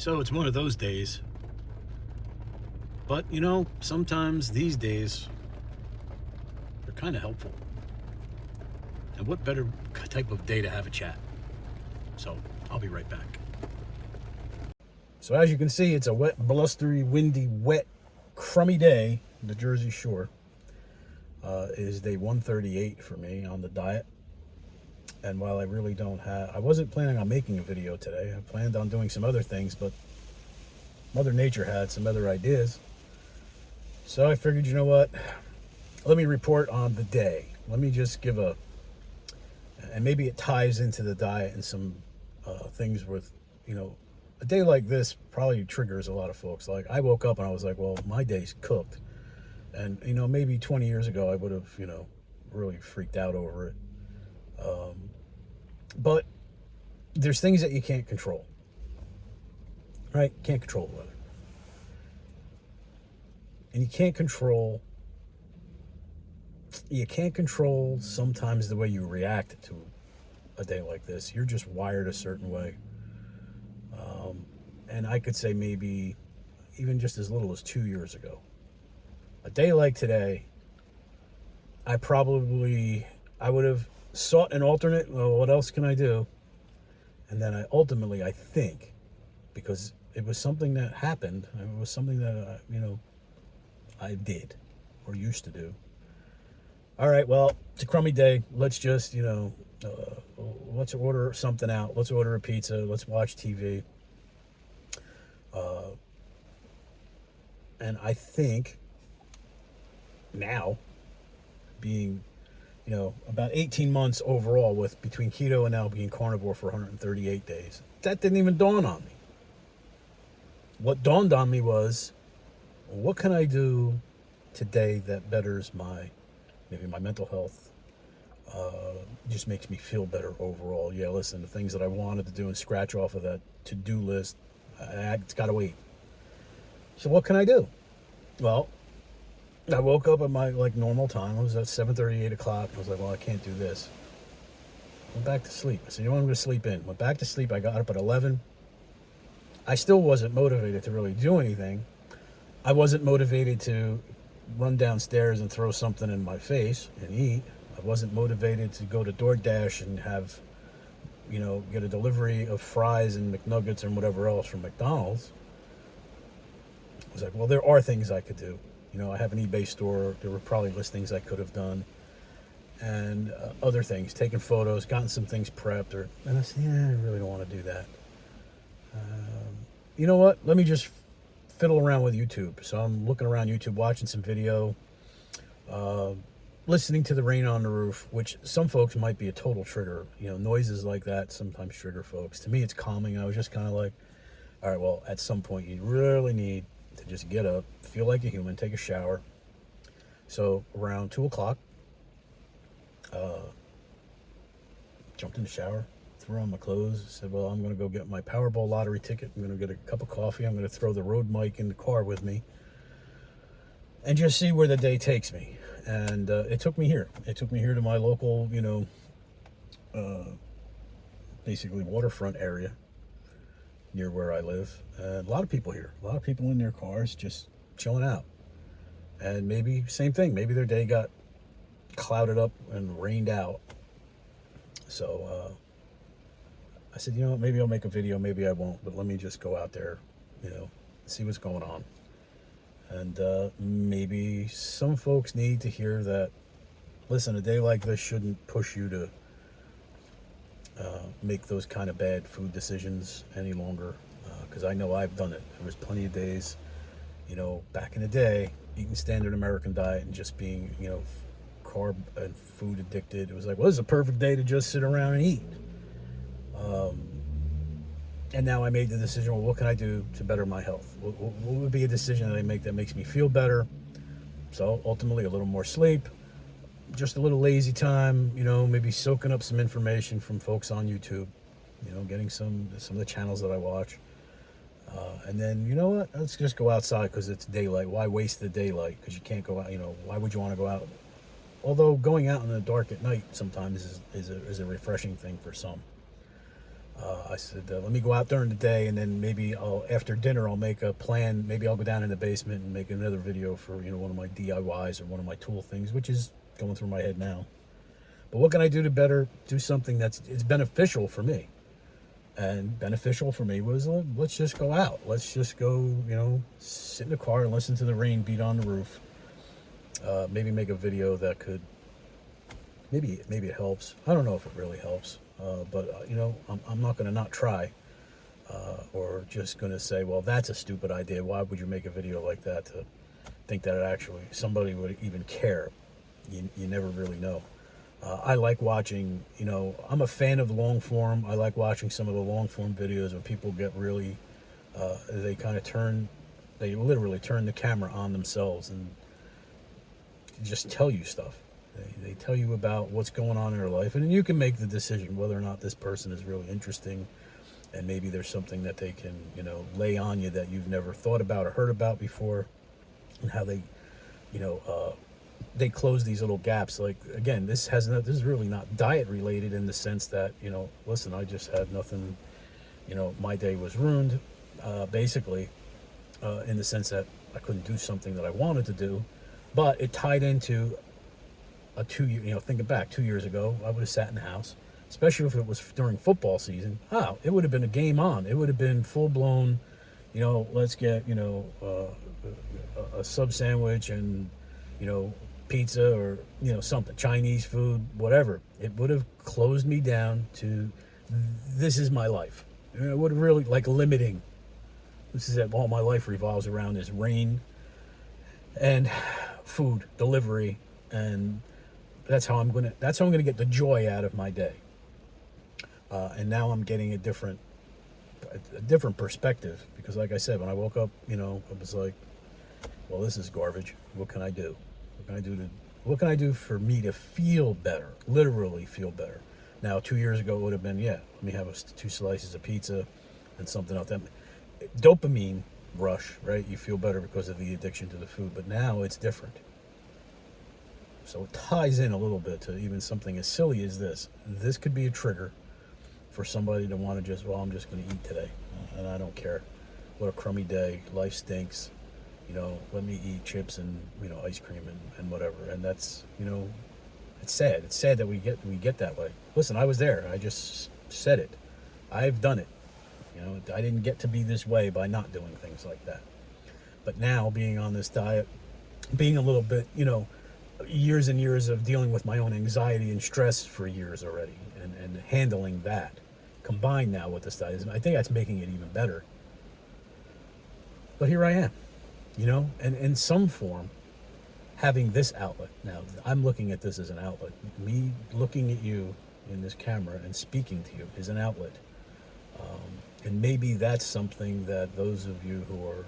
So it's one of those days. But, you know, sometimes these days are kind of helpful. And what better type of day to have a chat? So I'll be right back. So as you can see, it's a wet, blustery, windy, wet, crummy day in the Jersey Shore. It is day 138 for me on the diet. And while I really I wasn't planning on making a video today. I planned on doing some other things, but Mother Nature had some other ideas. So I figured, you know what? Let me report on the day. Let me just give and maybe it ties into the diet and some things with, a day like this probably triggers a lot of folks. Like, I woke up and I was like, well, my day's cooked. And, maybe 20 years ago I would have, really freaked out over it. But there's things that you can't control, right? Can't control the weather. And you can't control sometimes the way you react to a day like this. You're just wired a certain way. And I could say maybe even just as little as 2 years ago. A day like today, I would have sought an alternate. Well, what else can I do? And then I think, because it was something that happened, it was something that, I did or used to do. All right, well, it's a crummy day. Let's just, let's order something out. Let's order a pizza. Let's watch TV. And I think now, being, about 18 months overall with between keto and now being carnivore for 138 days, that didn't even dawn on me. What dawned on me was, what can I do today that betters maybe my mental health, just makes me feel better overall. Yeah, listen, the things that I wanted to do and scratch off of that to-do list, it's got to wait. So what can I do? Well, I woke up at my normal time. It was at 7:30, 8 o'clock. I was like, well, I can't do this. Went back to sleep. I said, I'm going to sleep in. Went back to sleep. I got up at 11. I still wasn't motivated to really do anything. I wasn't motivated to run downstairs and throw something in my face and eat. I wasn't motivated to go to DoorDash and have, get a delivery of fries and McNuggets and whatever else from McDonald's. I was like, well, there are things I could do. I have an eBay store. There were probably listings I could have done, and other things, taken photos, gotten some things prepped. And I said, I really don't want to do that. You know what? Let me just fiddle around with YouTube. So I'm looking around YouTube, watching some video, listening to the rain on the roof, which some folks might be a total trigger. Noises like that sometimes trigger folks. To me, it's calming. I was just kind of like, all right, well, at some point you really need to just get up, feel like a human, take a shower. So around 2 o'clock, jumped in the shower, threw on my clothes, said, well, I'm going to go get my Powerball lottery ticket. I'm going to get a cup of coffee. I'm going to throw the Rode mic in the car with me and just see where the day takes me. And it took me here. It took me here to my local, basically waterfront area near where I live. And a lot of people here. A lot of people in their cars just chilling out. And maybe, same thing, maybe their day got clouded up and rained out. So I said, maybe I'll make a video, maybe I won't, but let me just go out there, see what's going on. And maybe some folks need to hear that, listen, a day like this shouldn't push you to make those kind of bad food decisions any longer, because I know I've done it. There was plenty of days, back in the day, eating standard American diet and just being, carb and food addicted. It was like, well, this is a perfect day to just sit around and eat. And now I made the decision, well, what can I do to better my health? What would be a decision that I make that makes me feel better? So ultimately, a little more sleep, just a little lazy time, maybe soaking up some information from folks on YouTube, getting some of the channels that I watch. And then, you know what? Let's just go outside because it's daylight. Why waste the daylight? Because you can't go out, why would you want to go out? Although going out in the dark at night sometimes is a refreshing thing for some. I said, let me go out during the day, and then maybe after dinner, I'll make a plan. Maybe I'll go down in the basement and make another video for, one of my DIYs or one of my tool things, which is going through my head now. But what can I do to better do something it's beneficial for me? And beneficial for me was, let's just go out. Let's just go, sit in the car and listen to the rain beat on the roof. Maybe make a video that could, maybe it helps. I don't know if it really helps. But I'm not going to not try, or just going to say, well, that's a stupid idea. Why would you make a video like that to think that somebody would even care? You never really know. I like watching, I'm a fan of long form. I like watching some of the long form videos where people get really, they literally turn the camera on themselves and just tell you stuff. They tell you about what's going on in their life, and then you can make the decision whether or not this person is really interesting, and maybe there's something that they can, lay on you that you've never thought about or heard about before, and how they close these little gaps. Like, again, this is really not diet related in the sense that, listen, I just had nothing, my day was ruined, basically, in the sense that I couldn't do something that I wanted to do, but it tied into a 2 year, thinking back 2 years ago, I would have sat in the house, especially if it was during football season. It would have been a game on. It would have been full blown, let's get, a sub sandwich and, pizza or, something, Chinese food, whatever. It would have closed me down to, this is my life. It would have really, limiting. This is all my life revolves around is rain and food delivery, and that's how I'm gonna get the joy out of my day. And now I'm getting a different perspective, because, like I said, when I woke up, it was like, well, this is garbage. What can I do? What can I do for me to feel better? Literally feel better. Now, 2 years ago, it would have been, let me have 2 slices of pizza and something else. That dopamine rush, right? You feel better because of the addiction to the food. But now it's different. So it ties in a little bit to even something as silly as this. This could be a trigger for somebody to want to I'm just going to eat today. And I don't care. What a crummy day. Life stinks. Let me eat chips and, ice cream and whatever. And that's, it's sad. It's sad that we get that way. Listen, I was there. I just said it. I've done it. I didn't get to be this way by not doing things like that. But now, being on this diet, being a little bit, years and years of dealing with my own anxiety and stress for years already, and handling that, combined now with this diet, I think that's making it even better. But here I am, and in some form, having this outlet. Now, I'm looking at this as an outlet. Me looking at you in this camera and speaking to you is an outlet. And maybe that's something that those of you who are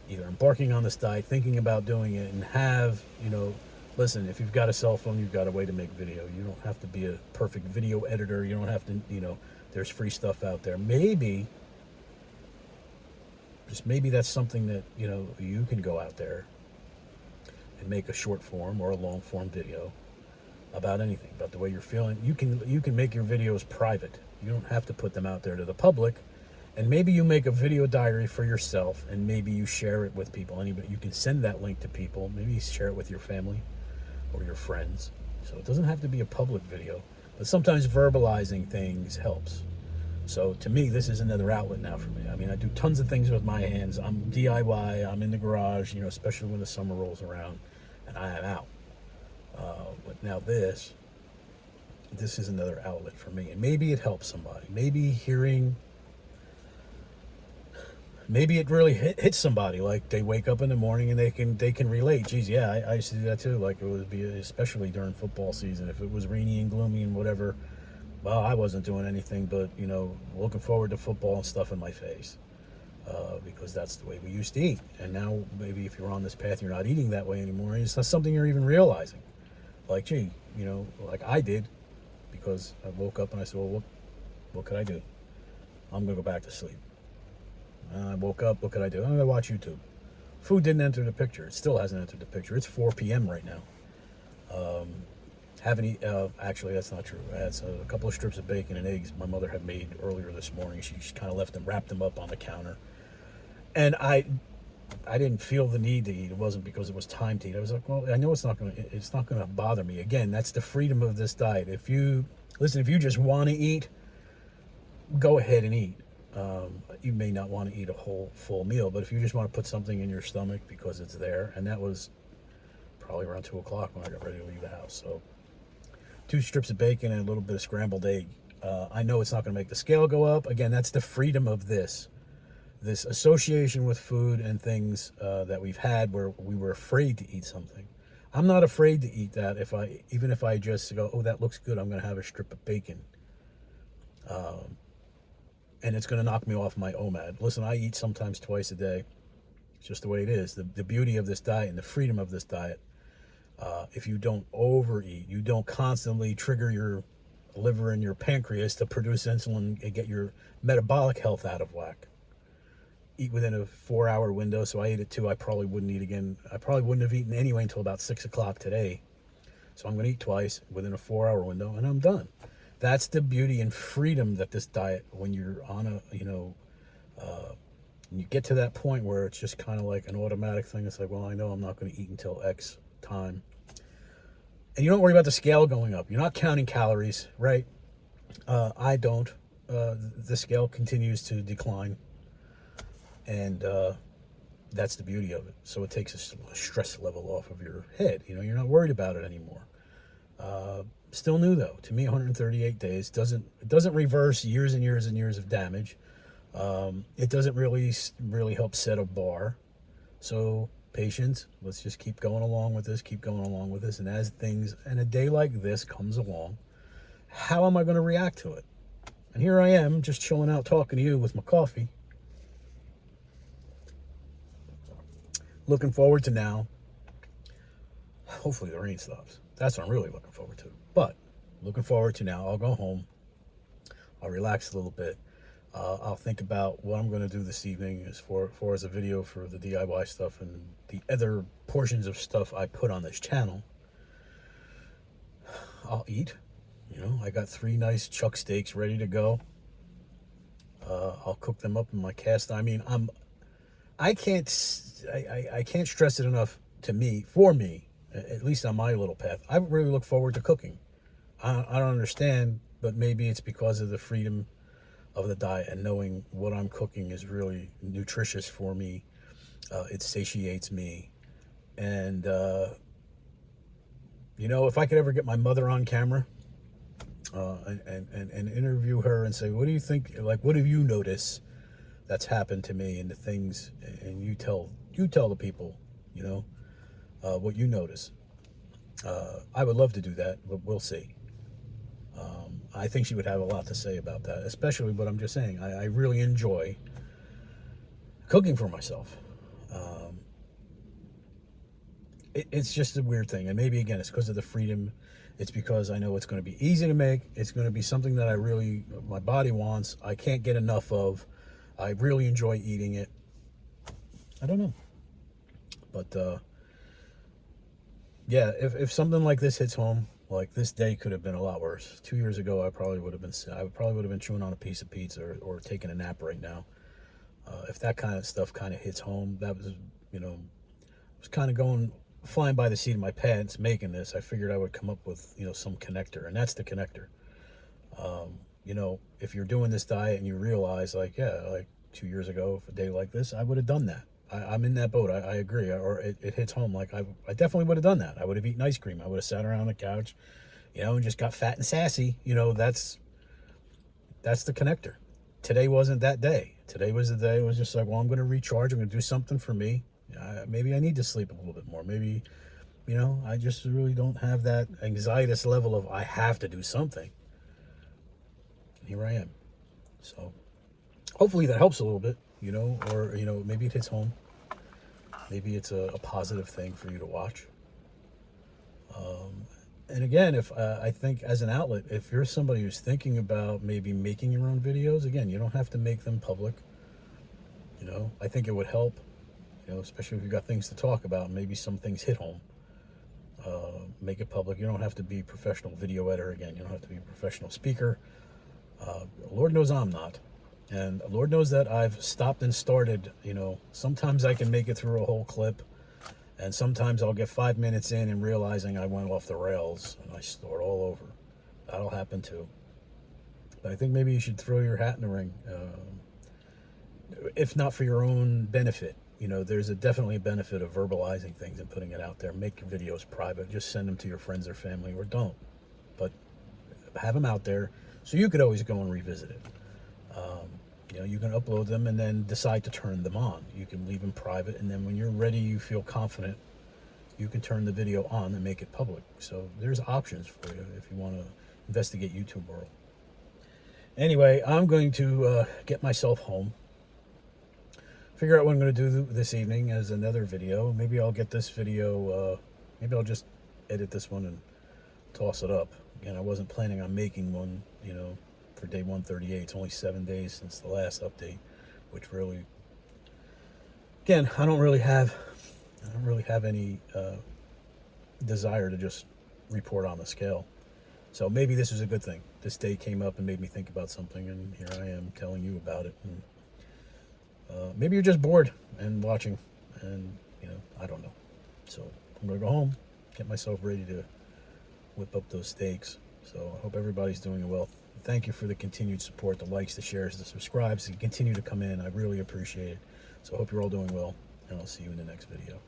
either embarking on this diet, thinking about doing it, and have, listen, if you've got a cell phone, you've got a way to make video. You don't have to be a perfect video editor. You don't have to, there's free stuff out there. Maybe that's something that, you can go out there and make a short form or a long form video about anything, about the way you're feeling. You can make your videos private. You don't have to put them out there to the public. And maybe you make a video diary for yourself, and maybe you share it with people. Anybody, you can send that link to people. Maybe you share it with your family or your friends. So it doesn't have to be a public video, but sometimes verbalizing things helps. So to me, this is another outlet now for me. I mean, I do tons of things with my hands. I'm DIY. I'm in the garage, especially when the summer rolls around, and I am out. But now this is another outlet for me, and maybe it helps somebody. Maybe it really hits somebody. Like, they wake up in the morning and they can relate. Geez, yeah, I used to do that too. Like, it would be, especially during football season, if it was rainy and gloomy and whatever. Well, I wasn't doing anything but, looking forward to football and stuff in my face, because that's the way we used to eat. And now, maybe if you're on this path, you're not eating that way anymore. It's not something you're even realizing. Like, gee, like I did, because I woke up and I said, well, what could I do? I'm going to go back to sleep. I woke up, what could I do? I'm going to watch YouTube. Food didn't enter the picture. It still hasn't entered the picture. It's 4 p.m. right now. Haven't actually, that's not true. I had a couple of strips of bacon and eggs my mother had made earlier this morning. She kind of left them, wrapped them up on the counter. And I didn't feel the need to eat. It wasn't because it was time to eat. I was like, well, I know it's not gonna bother me. Again, that's the freedom of this diet. If you just want to eat, go ahead and eat. You may not want to eat a whole full meal, but if you just want to put something in your stomach because it's there, and that was probably around 2 o'clock when I got ready to leave the house. So 2 strips of bacon and a little bit of scrambled egg. I know it's not going to make the scale go up. Again, that's the freedom of this association with food and things that we've had where we were afraid to eat something. I'm not afraid to eat that even if I just go, oh, that looks good, I'm going to have a strip of bacon. And it's going to knock me off my OMAD. Listen, I eat sometimes twice a day. It's just the way it is. The beauty of this diet and the freedom of this diet, if you don't overeat, you don't constantly trigger your liver and your pancreas to produce insulin and get your metabolic health out of whack. Eat within a 4-hour window. So I ate at 2. I probably wouldn't eat again. I probably wouldn't have eaten anyway until about 6 o'clock today. So I'm going to eat twice within a 4-hour window, and I'm done. That's the beauty and freedom that this diet, when you're on a, you get to that point where it's just kind of like an automatic thing. It's like, well, I know I'm not going to eat until X time. And you don't worry about the scale going up. You're not counting calories, right? I don't. The scale continues to decline. And that's the beauty of it. So it takes a stress level off of your head. You're not worried about it anymore. Still new though. To me, 138 days doesn't reverse years and years and years of damage. It doesn't really help set a bar. So patience. Let's just keep going along with this. And as a day like this comes along, how am I going to react to it? And here I am, just chilling out, talking to you with my coffee. Looking forward to now. Hopefully the rain stops. That's what I'm really looking forward to. But looking forward to now, I'll go home. I'll relax a little bit. I'll think about what I'm going to do this evening as far as a video for the DIY stuff and the other portions of stuff I put on this channel. I'll eat. I got 3 nice chuck steaks ready to go. I'll cook them up in my cast. I mean, I can't stress it enough for me, at least on my little path. I really look forward to cooking. I don't understand, but maybe it's because of the freedom of the diet and knowing what I'm cooking is really nutritious for me. It satiates me. And, if I could ever get my mother on camera and interview her and say, what do you think, what have you noticed that's happened to me and the things, and you tell the people, what you notice. I would love to do that, but we'll see. I think she would have a lot to say about that, especially what I'm just saying. I really enjoy cooking for myself. It's just a weird thing. And maybe, again, it's because of the freedom. It's because I know it's going to be easy to make. It's going to be something that my body wants. I can't get enough of. I really enjoy eating it. I don't know. But, yeah, if something like this hits home, like this day could have been a lot worse. 2 years ago, I probably would have been chewing on a piece of pizza or taking a nap right now. If that kind of stuff kind of hits home, that was, was kind of flying by the seat of my pants making this. I figured I would come up with, some connector, and that's the connector. If you're doing this diet and you realize, 2 years ago, a day like this, I would have done that. I'm in that boat. I agree. Or it hits home. I definitely would have done that. I would have eaten ice cream. I would have sat around on the couch, and just got fat and sassy. That's the connector. Today wasn't that day. Today was the day. It was just like, well, I'm going to recharge. I'm going to do something for me. Maybe I need to sleep a little bit more. Maybe, I just really don't have that anxietous level of I have to do something. And here I am. So hopefully that helps a little bit, or, maybe it hits home. Maybe it's a positive thing for you to watch. And again, if I think as an outlet, if you're somebody who's thinking about maybe making your own videos, again, you don't have to make them public. I think it would help, especially if you've got things to talk about. Maybe some things hit home. make it public. You don't have to be a professional video editor again. You don't have to be a professional speaker. Lord knows I'm not. And Lord knows that I've stopped and started. You know, sometimes I can make it through a whole clip, and sometimes I'll get 5 minutes in and realizing I went off the rails and I start all over. That'll happen too. But I think maybe you should throw your hat in the ring, if not for your own benefit. You know, there's definitely a benefit of verbalizing things and putting it out there. Make your videos private. Just send them to your friends or family, or don't. But have them out there so you could always go and revisit it. You know, you can upload them and then decide to turn them on. You can leave them private, and then when you're ready, you feel confident, you can turn the video on and make it public. So there's options for you if you want to investigate YouTube world. Anyway, I'm going to get myself home, figure out what I'm going to do this evening as another video. Maybe I'll get this video, maybe I'll just edit this one and toss it up. Again, I wasn't planning on making one, you know, for day 138. It's only 7 days since the last update, which really, again, I don't really have any desire to just report on the scale. So maybe this is a good thing. This day came up and made me think about something, and here I am telling you about it. And maybe you're just bored and watching, and you know, I don't know. So I'm gonna go home, get myself ready to whip up those steaks. So I hope everybody's doing well. Thank you for the continued support, the likes, the shares, the subscribes, and continue to come in. I really appreciate it. So I hope you're all doing well, and I'll see you in the next video.